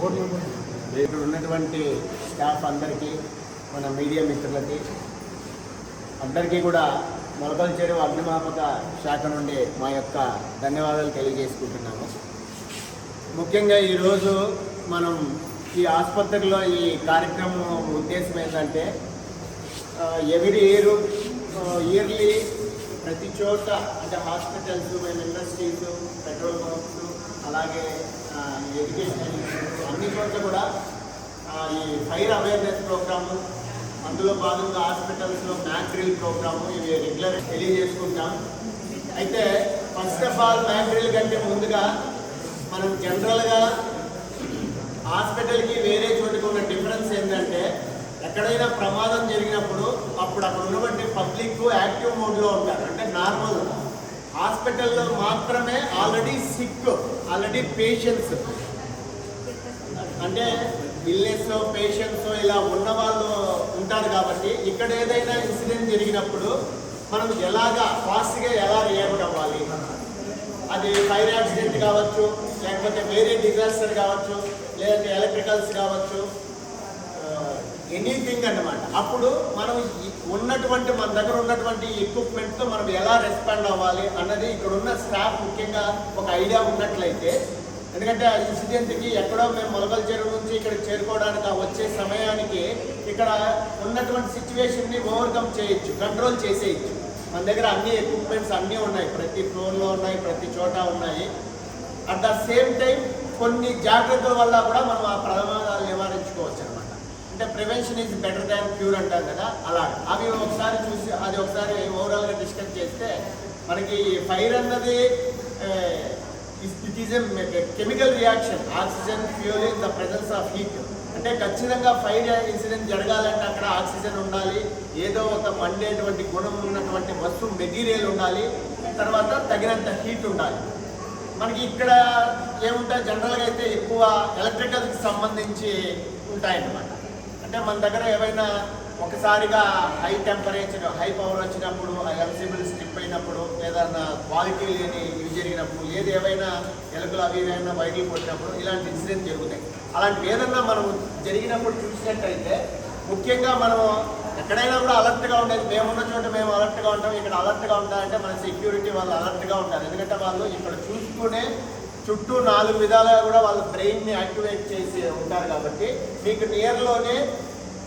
ఇక్కడ ఉన్నటువంటి స్టాఫ్ అందరికీ, మన మీడియా మిత్రులకి అందరికీ కూడా మొలకల చెరువు అగ్నిమాపక శాఖ నుండి మా యొక్క ధన్యవాదాలు తెలియజేసుకుంటున్నాము. ముఖ్యంగా ఈరోజు మనం ఈ ఆసుపత్రిలో ఈ కార్యక్రమం ఉద్దేశం ఏంటంటే ఇయర్లీ ప్రతి చోట అంటే హాస్పిటల్స్, మేము ఇండస్ట్రీస్, పెట్రోల్ పంప్స్, అలాగే ఎడ్యుకేషన్ అన్ని చోట్ల కూడా ఈ ఫైర్ అవేర్నెస్ ప్రోగ్రాము, అందులో భాగంగా హాస్పిటల్స్లో మ్యాక్ డ్రిల్ ప్రోగ్రాము ఇవి రెగ్యులర్ తెలియజేసుకుంటాం. అయితే first of all mock drill కంటే ముందుగా మనం జనరల్గా హాస్పిటల్కి వేరే చోటుకి ఉన్న డిఫరెన్స్ ఏంటంటే ఎక్కడైనా ప్రమాదం జరిగినప్పుడు అప్పుడు అక్కడ ఉన్నటువంటి పబ్లిక్ యాక్టివ్ మోడ్లో ఉంటారు. అంటే నార్మల్ హాస్పిటల్లో మాత్రమే ఆల్రెడీ పేషెంట్స్ అంటే ఇల్నెస్ పేషెంట్స్ ఇలా ఉన్న వాళ్ళు ఉంటారు. కాబట్టి ఇక్కడ ఏదైనా ఇన్సిడెంట్ జరిగినప్పుడు మనం ఫాస్ట్గా ఎలా రియాక్ట్ అవ్వాలి, అది ఫైర్ యాక్సిడెంట్ కావచ్చు, లేకపోతే వేరే డిజాస్టర్ కావచ్చు, లేదంటే ఎలక్ట్రికల్స్ కావచ్చు, ఎనీథింగ్ అన్నమాట. అప్పుడు మనం మన దగ్గర ఉన్నటువంటి ఎక్విప్మెంట్తో మనం ఎలా రెస్పాండ్ అవ్వాలి అన్నది ఇక్కడ ఉన్న స్టాఫ్ ముఖ్యంగా ఒక ఐడియా ఉన్నట్లయితే, ఎందుకంటే ఆ ఇన్సిడెంట్కి ఎక్కడో మేము మొలకల చెరువు నుంచి ఇక్కడ చేరుకోవడానికి వచ్చే సమయానికి ఇక్కడ ఉన్నటువంటి సిచ్యువేషన్ని ఓవర్కమ్ చేయొచ్చు, కంట్రోల్ చేసేయచ్చు. మన దగ్గర అన్ని ఎక్విప్మెంట్స్ అన్నీ ఉన్నాయి, ప్రతి ఫ్లోర్లో ఉన్నాయి, ప్రతి చోట ఉన్నాయి. అట్ ద సేమ్ టైం కొన్ని జాగ్రత్తల వల్ల కూడా మనం ఆ ప్రమాదాలు నివారించుకోవచ్చు అనమాట. అంటే prevention is better than cure అంటారు కదా, అలా అవి ఒకసారి చూసి అది ఒకసారి ఓవరాల్గా డిస్కస్ చేస్తే మనకి ఫైర్ అన్నది it is a chemical reaction, oxygen fuel in the presence of heat. అంటే ఖచ్చితంగా ఫైర్ ఇన్సిడెంట్ జరగాలంటే అక్కడ ఆక్సిజన్ ఉండాలి, ఏదో ఒక మండేటువంటి గుణం ఉన్నటువంటి వస్తువు మెటీరియల్ ఉండాలి, తర్వాత తగినంత హీట్ ఉండాలి. మనకి ఇక్కడ ఏముంటాయి జనరల్గా అయితే ఎక్కువ ఎలక్ట్రికల్కి సంబంధించి ఉంటాయన్నమాట. అంటే మన దగ్గర ఏవైనా ఒకసారిగా హై టెంపరేచర్, హై పవర్ వచ్చినప్పుడు, ఎలక్ట్రిసిబుల్ స్ట్రిప్ అయినప్పుడు, ఏదైనా క్వాలిటీ లేని ఇవి జరిగినప్పుడు, ఏవైనా ఎలుకలు అవి ఏమైనా వైర్లు కొట్టినప్పుడు ఇలాంటి ఇన్సిడెంట్ జరుగుతాయి. అలాంటివి ఏదన్నా మనం జరిగినప్పుడు చూసినట్టయితే ముఖ్యంగా మనం ఎక్కడైనా కూడా అలర్ట్గా ఉండేది. మేమున్న చోట మేము అలర్ట్గా ఉంటాం, ఇక్కడ అలర్ట్గా ఉంటారంటే మన సెక్యూరిటీ వాళ్ళు అలర్ట్గా ఉంటారు. ఎందుకంటే వాళ్ళు ఇక్కడ చూసుకునే చుట్టూ 4 విధాలుగా కూడా వాళ్ళ బ్రెయిన్ని యాక్టివేట్ చేసి ఉంటారు. కాబట్టి మీకు నియర్లోనే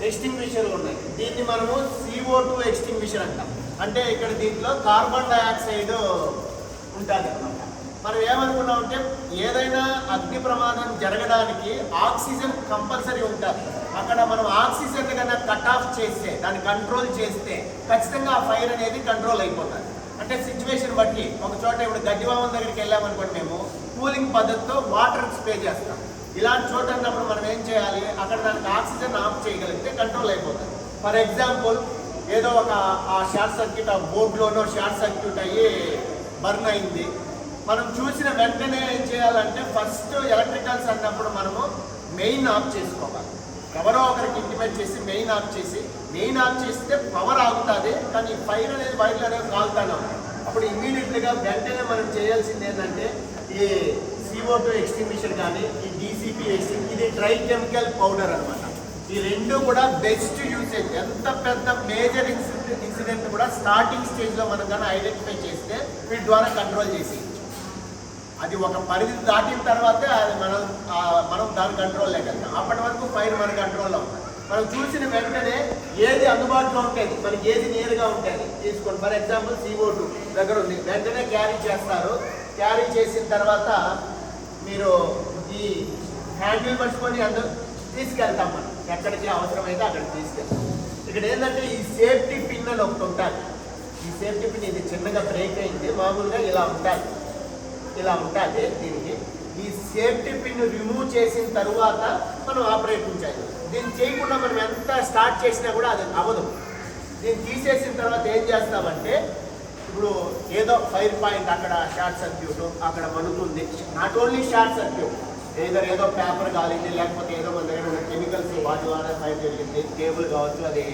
ఎక్స్టింగ్విషర్లు ఉన్నాయి. దీన్ని మనము CO2 ఎక్స్టింగ్విషర్ అంటాం. అంటే ఇక్కడ దీంట్లో కార్బన్ డైఆక్సైడ్ ఉంటుంది అన్నమాట. మనం ఏమనుకున్నామంటే ఏదైనా అగ్ని ప్రమాదం జరగడానికి ఆక్సిజన్ కంపల్సరీ ఉంటుంది. అక్కడ మనం ఆక్సిజన్ కన్నా కట్ ఆఫ్ చేస్తే, దాన్ని కంట్రోల్ చేస్తే ఖచ్చితంగా ఆ ఫైర్ అనేది కంట్రోల్ అయిపోతుంది. అంటే సిచ్యువేషన్ బట్టి ఒక చోట ఇప్పుడు గడ్డివామల దగ్గరికి వెళ్ళామనుకోండి, మేము కూలింగ్ పద్ధతితో వాటర్ స్ప్రే చేస్తాం. ఇలాంటి చోట అన్నప్పుడు మనం ఏం చేయాలి, అక్కడ దానికి ఆక్సిజన్ ఆఫ్ చేయగలిగితే కంట్రోల్ అయిపోతుంది. ఫర్ ఎగ్జాంపుల్ ఏదో ఒక ఆ షార్ట్ సర్క్యూట్, ఆ బోర్డులోనో షార్ట్ సర్క్యూట్ అయ్యి బర్న్ అయింది. మనం చూసిన వెంటనే ఏం చేయాలంటే ఫస్ట్ ఎలక్ట్రికల్స్ అన్నప్పుడు మనము మెయిన్ ఆఫ్ చేసుకోవాలి. ఎవరో ఒకరికి ఇంటిమేట్ చేసి మెయిన్ ఆఫ్ చేస్తే పవర్ ఆగుతుంది, కానీ ఫైర్ అనేది వైర్లు అనేది కాలుతానే ఉంటుంది. అప్పుడు ఇమ్మీడియట్గా వెంటనే మనం చేయాల్సింది ఏంటంటే ఈ CO2 ఎక్స్టింగ్విషర్ కానీ ఈ DCP ఇది డ్రై కెమికల్ పౌడర్ అనమాట. ఈ రెండు కూడా బెస్ట్ యూసేజ్. ఎంత పెద్ద మేజర్ ఇన్సిడెంట్ కూడా స్టార్టింగ్ స్టేజ్లో మనం కానీ ఐడెంటిఫై చేస్తే వీటి ద్వారా కంట్రోల్ చేసి, అది ఒక పరిధి దాటిన తర్వాతే అది మనం దాని కంట్రోల్ లేకెళ్తాం. అప్పటి వరకు ఫైర్ మన కంట్రోల్లో ఉంటుంది. మనం చూసిన వెంటనే ఏది అందుబాటులో ఉంటుంది, మనకి ఏది నేరుగా ఉంటుంది తీసుకోండి. ఫర్ ఎగ్జాంపుల్ CO2 దగ్గర ఉంది, వెంటనే క్యారీ చేస్తారు. క్యారీ చేసిన తర్వాత మీరు ఈ హ్యాండిల్ పట్టుకొని అందరూ తీసుకెళ్తాం. మనం ఎక్కడికి అవసరమైతే అక్కడికి తీసుకెళ్తాం. ఇక్కడ ఏంటంటే ఈ సేఫ్టీ పిన్ అని ఒకటి ఉంటుంది. ఈ సేఫ్టీ పిన్ ఇది చిన్నగా బ్రేక్ అయింది, మామూలుగా ఇలా ఉంటుంది దీనికి. ఈ సేఫ్టీ పిన్ రిమూవ్ చేసిన తర్వాత మనం ఆపరేట్ చేయాలి. దీన్ని చేయకుండా మనం ఎంత స్టార్ట్ చేసినా కూడా అది అవ్వదు. దీన్ని తీసేసిన తర్వాత ఏం చేస్తామంటే, ఇప్పుడు ఏదో ఫైర్ పాయింట్ అక్కడ షార్ట్ సర్క్యూట్ అక్కడ మనుతుంది. నాట్ ఓన్లీ షార్ట్ సర్క్యూట్, ఏదో పేపర్ కాలింది, లేకపోతే ఏదో మన దగ్గర ఉన్న కెమికల్స్ వాటి ద్వారా ఫైర్ జరిగింది, కేబుల్ కావచ్చు, అది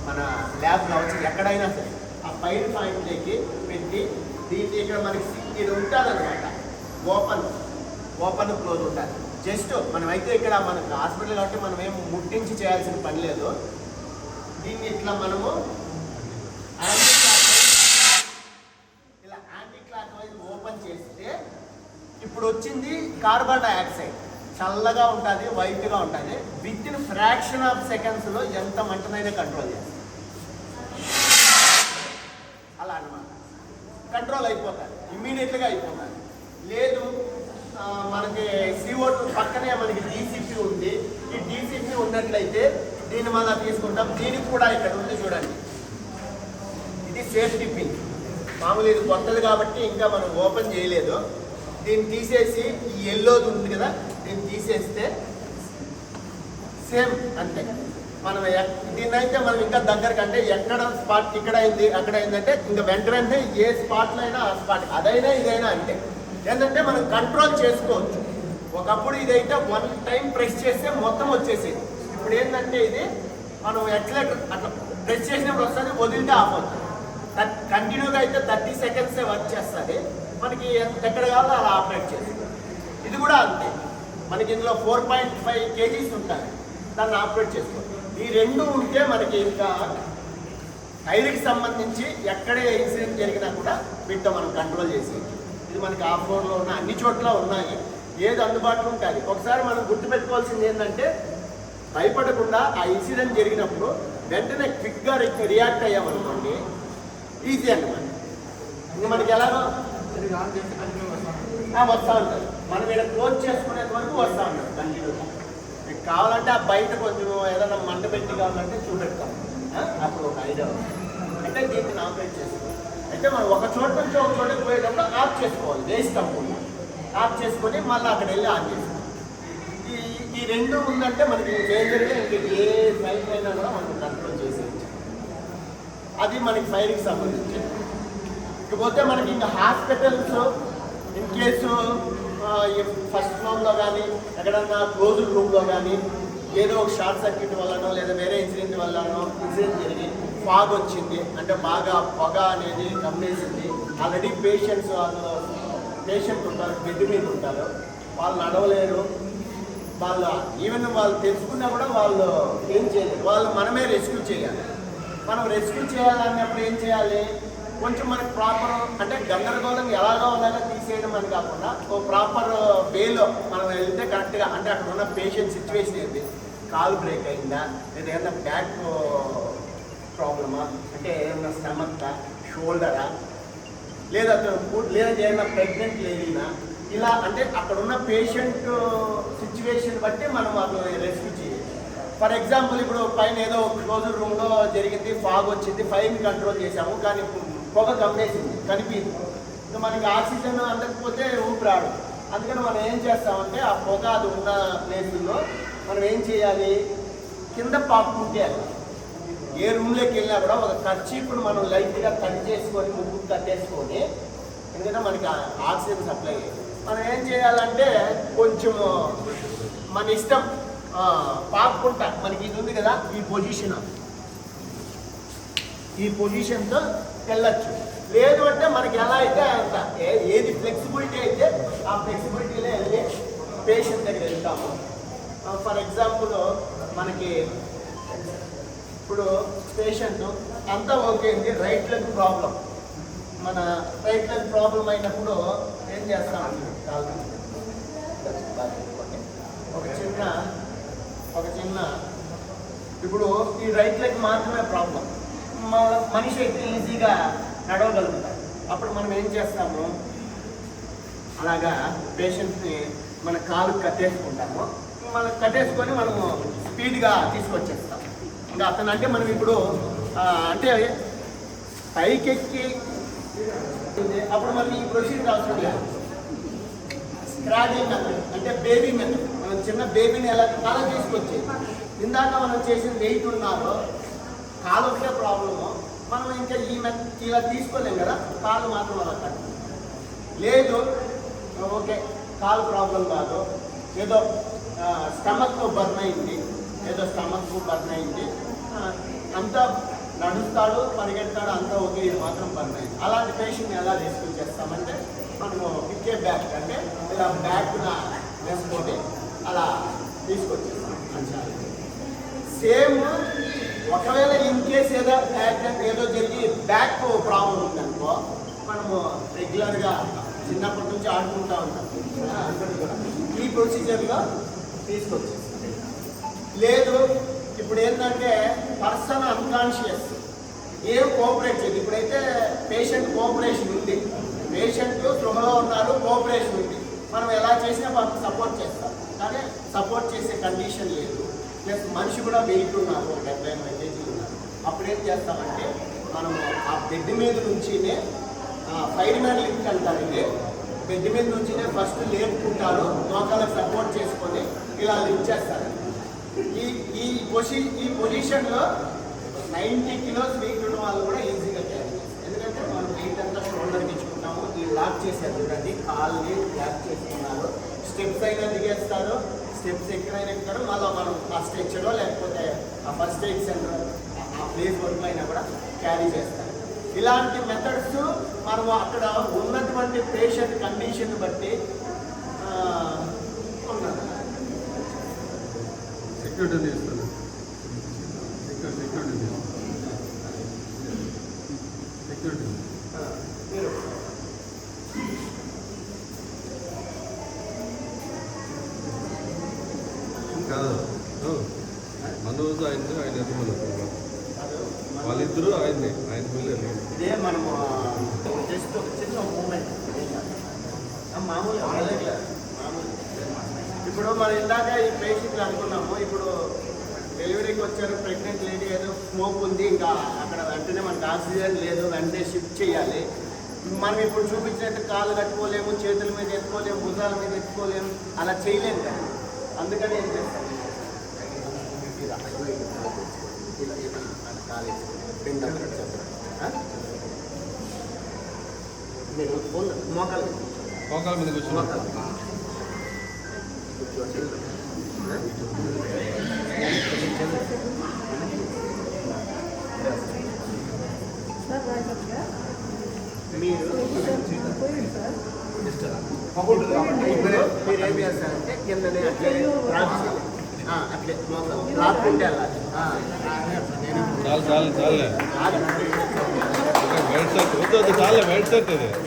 మన ల్యాబ్ కావచ్చు, ఎక్కడైనా సరే ఆ ఫైర్ పాయింట్లోకి పెట్టి దీన్ని ఇక్కడ మనకి ఇది ఉంటుంది అనమాట. ఓపెన్ ఓపెన్ క్లోజ్ ఉండాలి. జస్ట్ మనమైతే ఇక్కడ మనకు హాస్పిటల్ కాబట్టి మనం ఏం ముట్టించి చేయాల్సిన పని లేదు. దీన్ని ఇట్లా మనము ఇలా యాంటీ క్లాక్ వైజ్ ఓపెన్ చేస్తే ఇప్పుడు వచ్చింది కార్బన్ డైఆక్సైడ్. చల్లగా ఉంటుంది, వైట్గా ఉంటుంది. విత్ ఇన్ ఫ్రాక్షన్ ఆఫ్ సెకండ్స్లో ఎంత మంటనైనా కంట్రోల్ చేస్తుంది. అలా అన్నమాట, కంట్రోల్ అయిపోతుంది, ఇమ్మీడియట్గా అయిపోతుంది. లేదు మనకి CO2 పక్కనే మనకి DCP ఉంది. ఈ DCP ఉన్నట్లయితే దీన్ని మనం తీసుకుంటాం. దీనికి కూడా ఇక్కడ ఉంది చూడండి, ఇది సేఫ్టీ పిన్. మామూలు ఇది కొత్తది కాబట్టి ఇంకా మనం ఓపెన్ చేయలేదు. దీన్ని తీసేసి ఈ ఎల్లోది ఉంది కదా, దీన్ని తీసేస్తే సేమ్ అంతే. మనం దీన్ని అయితే మనం ఇంకా దగ్గర కంటే ఎక్కడ స్పాట్ ఇక్కడ అయింది అక్కడ అయిందంటే ఇంకా వెంటనే ఏ స్పాట్లో అయినా ఆ స్పాట్, అదైనా ఇదైనా అంటే ఏంటంటే మనం కంట్రోల్ చేసుకోవచ్చు. ఒకప్పుడు ఇదైతే 1 టైం ప్రెస్ చేస్తే మొత్తం వచ్చేసేది. ఇప్పుడు ఏంటంటే ఇది మనం ఎక్సలేటర్ అట్లా ప్రెస్ చేసినప్పుడు వస్తుంది, వదిలితే ఆఫ్ అవుతుంది. కంటిన్యూగా అయితే 30 సెకండ్సే వర్క్ చేస్తుంది. మనకి ఎక్కడ కావాలో అలా ఆపరేట్ చేస్తుంది. ఇది కూడా అంతే, మనకి ఇందులో 4.5 kgs ఉంటుంది, దాన్ని ఆపరేట్ చేసుకోవాలి. ఈ రెండు ఉంటే మనకి ఇంకా ఫైర్కి సంబంధించి ఎక్కడే ఇన్సిడెంట్ జరిగినా కూడా వీటితో మనం కంట్రోల్ చేసేది. ఇది మనకి ఆఫ్ రోడ్లో ఉన్న అన్ని చోట్ల ఉన్నాయి, ఏది అందుబాటులో ఉంటుంది. ఒకసారి మనం గుర్తుపెట్టుకోవాల్సింది ఏంటంటే భయపడకుండా ఆ ఇన్సిడెంట్ జరిగినప్పుడు వెంటనే క్విక్గా రియాక్ట్ అయ్యామనుకోండి, ఈజీ అన్నమాట. ఇంకా మనకి ఎలాగో వస్తూ ఉంటుంది. మనం ఇక్కడ క్లోజ్ చేసుకునే వరకు వస్తూ ఉంటాం కంటిన్యూగా. మీకు కావాలంటే ఆ బయట కొంచెం ఏదైనా మంట పెట్టి కావాలంటే చూపెడతాం, అప్పుడు ఒక ఐడియా అంటే దీన్ని ఆపరేట్ చేసుకోవాలి. అయితే మనం ఒక చోట నుంచి ఒక చోటకి పోయేటప్పుడు ఆఫ్ చేసుకోవాలి, వేస్ట్ అవ్వకుండా ఆఫ్ చేసుకొని మళ్ళీ అక్కడ వెళ్ళి ఆన్ చేసుకోవాలి. ఈ రెండు ఉందంటే మనకి డేంజర్గా ఇంకా ఏ ఫైర్ అయినా కూడా మనం కంట్రోల్ చేసేయచ్చు. అది మనకి ఫైర్కి సంబంధించి. ఇకపోతే మనకి ఇంకా హాస్పిటల్స్ ఇన్ కేసు ఫస్ట్ ఫ్లోర్లో కానీ ఎక్కడన్నా క్లోజ్డ్ రూమ్లో కానీ ఏదో ఒక షార్ట్ సర్క్యూట్ వల్లనో లేదా వేరే ఇన్సిడెంట్ వల్లనో ఇన్సిడెంట్ జరిగి ఫాగ్ వచ్చింది అంటే బాగా పొగ అనేది కమ్మేసింది. ఆల్రెడీ పేషెంట్ ఉంటారు, బెడ్ మీద ఉంటారు, వాళ్ళు నడవలేరు. ఈవెన్ వాళ్ళు తెలుసుకున్నా కూడా వాళ్ళు ఏం చేయలేరు. వాళ్ళు మనమే రెస్క్యూ చేయాలి. మనం రెస్క్యూ చేయాలన్నప్పుడు ఏం చేయాలి, కొంచెం మనకి ప్రాపర్ అంటే గందరగోళం ఎలాగో అలాగా తీసేయడం అని కాకుండా ఒక ప్రాపర్ వేలో మనం వెళ్తే కరెక్ట్గా అంటే అక్కడ ఉన్న పేషెంట్ సిచ్యువేషన్ ఏంటి, కాలు బ్రేక్ అయిందా లేదా ఏదైనా బ్యాక్ ప్రాబ్లమా అంటే ఏదైనా స్టమక్ షోల్డరా లేదా ఏదైనా ప్రెగ్నెంట్ లేడీనా, ఇలా అంటే అక్కడ ఉన్న పేషెంట్ సిచ్యువేషన్ బట్టి మనం వాళ్ళని రెస్క్యూ చేయాలి. ఫర్ ఎగ్జాంపుల్ ఇప్పుడు పైన ఏదో క్లోజ్డ్ రూమ్లో జరిగింది, ఫాగ్ వచ్చింది, ఫైర్ని కంట్రోల్ చేసాము కానీ పొగ కమ్మేసింది కనిపించింది. ఇంకా మనకి ఆక్సిజన్ అందకపోతే ఊపిరాడు. అందుకని మనం ఏం చేస్తామంటే ఆ పొగ అది ఉన్న ప్లేసుల్లో మనం ఏం చేయాలి, కింద పాపుకుంటే ఏ రూమ్లోకి వెళ్ళినా కూడా ఒక కర్చీప్ను మనం లైట్గా కట్ చేసుకొని ముగ్గు కట్టేసుకొని, ఎందుకంటే మనకి ఆక్సిజన్ సప్లై మనం ఏం చేయాలంటే కొంచెం మన ఇష్టం పాపుకుంటా మనకి ఇది ఉంది కదా ఈ పొజిషన్తో వెళ్ళచ్చు. లేదు అంటే మనకి ఎలా అయితే అంత ఏది ఫ్లెక్సిబిలిటీ అయితే ఆ ఫ్లెక్సిబిలిటీలో వెళ్ళి పేషెంట్ దగ్గర వెళ్తాము. ఫర్ ఎగ్జాంపుల్ మనకి ఇప్పుడు పేషెంట్ అంతా ఓకే అండి, రైట్ లెగ్ ప్రాబ్లం, మన రైట్ లెగ్ ప్రాబ్లం అయినప్పుడు ఏం చేస్తాం, ఒక చిన్న ఇప్పుడు ఈ రైట్ లెగ్ మాత్రమే ప్రాబ్లం, మనిషి అయితే ఈజీగా నడవగలుగుతారు. అప్పుడు మనం ఏం చేస్తాము, అలాగా పేషెంట్ని మన కాలు కట్టేసుకుంటాము. మనం కట్టేసుకొని మనము స్పీడ్గా తీసుకొచ్చేస్తాం. ఇంకా అతను అంటే మనం ఇప్పుడు అంటే పైకెక్కి అప్పుడు మనకి ఈ ప్రొసీజర్ అవసరం లేదు. స్క్రాడింగ్ అంటే బేబీ మెథడ్, మనం చిన్న బేబీని ఎలా అలా తీసుకొచ్చి ఇందాక మనం చేసిన వెయిట్ ఉన్నారో కాలు ఒకటే ప్రాబ్లము, మనం ఇంకా ఈ ఇలా తీసుకోలేం కదా, కాలు మాత్రం అలా కట్టు. లేదు ఓకే కాలు ప్రాబ్లం కాదు, ఏదో స్టమక్ బర్న్ అయింది, అంతా నడుస్తాడు పరిగెడతాడు అంతా ఓకే, ఇది మాత్రం బర్న్ అయింది. అలాంటి పేషెంట్ని ఎలా రెస్క్యూ చేస్తామంటే మనము పిక్కే బ్యాక్ అంటే ఇలా బ్యాక్న వేసుకొని అలా తీసుకొచ్చేస్తాం. సేమ్ ఒకవేళ ఇన్ కేస్ ఏదో యాక్సిడెంట్ ఏదో జరిగి బ్యాక్ ప్రాబ్లం ఉందనుకో, మనము రెగ్యులర్గా చిన్నప్పటి నుంచి ఆడుకుంటూ ఉంటాం, ఈ ప్రొసీజర్లో తీసుకొచ్చేస్తాం. లేదు ఇప్పుడు ఏంటంటే పర్సన్ అన్కాన్షియస్, ఏం కోఆపరేట్ చేయదు. ఇప్పుడైతే పేషెంట్ కోఆపరేషన్ ఉంది, పేషెంట్ స్పృహలో ఉన్నారు, కోఆపరేషన్ ఉంది, మనం ఎలా చేసినా వాళ్ళకి సపోర్ట్ చేస్తాం. కానీ సపోర్ట్ చేసే కండిషన్ లేదు, ప్లస్ మనిషి కూడా వెయిట్ ఉన్నారు, 70-80 కేజీలు ఉన్నారు. అప్పుడు ఏం చేస్తామంటే మనము ఆ బెడ్ మీద నుంచినే ఫైర్ మ్యాన్ లిఫ్ట్ అంటారు, ఇది బెడ్ మీద నుంచినే ఫస్ట్ లేపుకుంటారు, మోకాళ్ళకి సపోర్ట్ చేసుకొని ఇలా లిఫ్ట్ చేస్తారు. ఈ పొజిషన్లో 90 కిలోస్ వెయిట్ ఉన్న వాళ్ళు కూడా ఈజీగా క్యారీ చేస్తారు. ఎందుకంటే మనం వెయిట్ అంతా షోల్డర్కి ఇచ్చుకుంటాము. ఈ లాక్ చేశారు చూడండి, కాల్ని లాక్ చేసుకున్నారు, స్టెప్స్ అయినా దిగేస్తారు, స్టెప్స్ ఎక్కడైనా ఎక్కుతారు, మళ్ళీ మనం ఆ స్ట్రెచ్చర్లో లేకపోతే ఆ ఫస్ట్ ఎయిడ్ సెంటర్ ఆ ప్లేస్ వరకు అయినా కూడా క్యారీ చేస్తారు. ఇలాంటి మెథడ్స్ మనం అక్కడ ఉన్నటువంటి పేషెంట్ కండిషన్ బట్టి ఉన్నారు. సెక్యూరిటీ తీస్తారు, సెక్యూరిటీ మీరు కాదు మన రోజు ఆయన ఎదురు వాళ్ళిద్దరూ ఆయన పిల్లలు. ఇదే మనము జస్ట్ ఒక చిన్న మూమెంట్ మామూలు. ఇప్పుడు మనం ఇందాక ఈ పేషెంట్లు అనుకున్నాము, ఇప్పుడు డెలివరీకి వచ్చారు ప్రెగ్నెంట్ లేడీ, ఏదో స్మోక్ ఉంది, ఇంకా అక్కడ వెంటనే మనకు ఆక్సిజన్ లేదు, వెంటనే షిఫ్ట్ చేయాలి. మనం ఇప్పుడు చూపించినట్టు కాళ్ళు కట్టుకోలేము, చేతుల మీద ఎత్తుకోలేము, భుజాల మీద ఎత్తుకోలేము, అలా చేయలేము కదా. అందుకని ఏం చేస్తాం, మీరు మోకాలు మీద కూర్చోవాలి. మీరు ఏం చేస్తారంటే కిందనే అట్లే అట్లే లాక్కుంటే అలా చాలు చాలు చాలే వైట్ షర్ట్ వద్దు, చాలే వైట్ షర్ట్ ఇది.